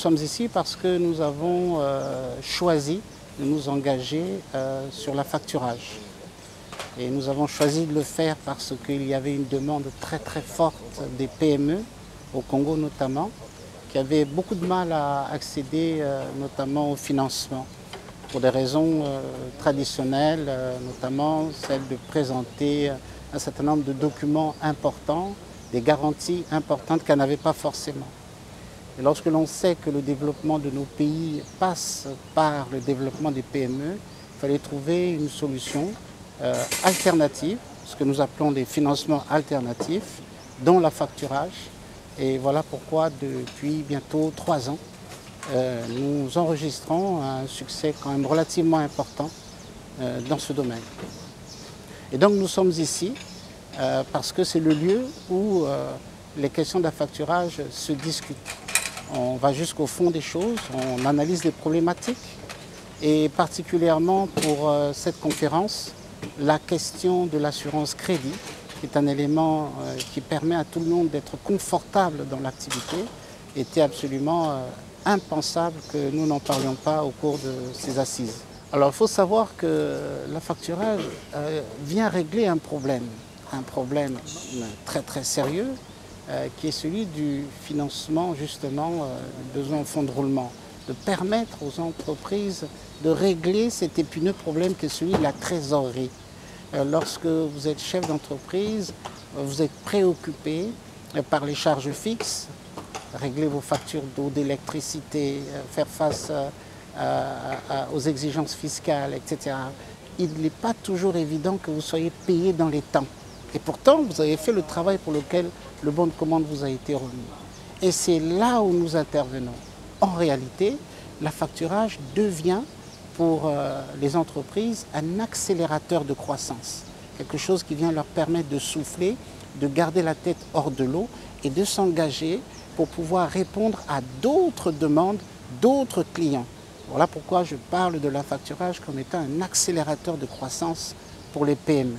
sommes ici parce que nous avons choisi de nous engager sur la facturage. Et nous avons choisi de le faire parce qu'il y avait une demande très très forte des PME, au Congo notamment, qui avaient beaucoup de mal à accéder notamment au financement, pour des raisons traditionnelles, notamment celle de présenter un certain nombre de documents importants, des garanties importantes qu'elles n'avaient pas forcément. Et lorsque l'on sait que le développement de nos pays passe par le développement des PME, il fallait trouver une solution alternative, ce que nous appelons des financements alternatifs, dont la facturage. Et voilà pourquoi depuis bientôt 3 ans, nous enregistrons un succès quand même relativement important dans ce domaine. Et donc nous sommes ici parce que c'est le lieu où les questions d'affacturage se discutent. On va jusqu'au fond des choses, on analyse les problématiques et particulièrement pour cette conférence, la question de l'assurance crédit, qui est un élément qui permet à tout le monde d'être confortable dans l'activité, était absolument impensable que nous n'en parlions pas au cours de ces assises. Alors il faut savoir que l'affacturage vient régler un problème très très sérieux, qui est celui du financement justement du besoin en fonds de roulement, de permettre aux entreprises de régler cet épineux problème qui est celui de la trésorerie. Lorsque vous êtes chef d'entreprise, vous êtes préoccupé par les charges fixes, régler vos factures d'eau, d'électricité, faire face aux exigences fiscales, etc. Il n'est pas toujours évident que vous soyez payé dans les temps. Et pourtant, vous avez fait le travail pour lequel le bon de commande vous a été remis. Et c'est là où nous intervenons. En réalité, l'affacturage devient pour les entreprises un accélérateur de croissance. Quelque chose qui vient leur permettre de souffler, de garder la tête hors de l'eau et de s'engager pour pouvoir répondre à d'autres demandes, d'autres clients. Voilà pourquoi je parle de l'affacturage comme étant un accélérateur de croissance pour les PME.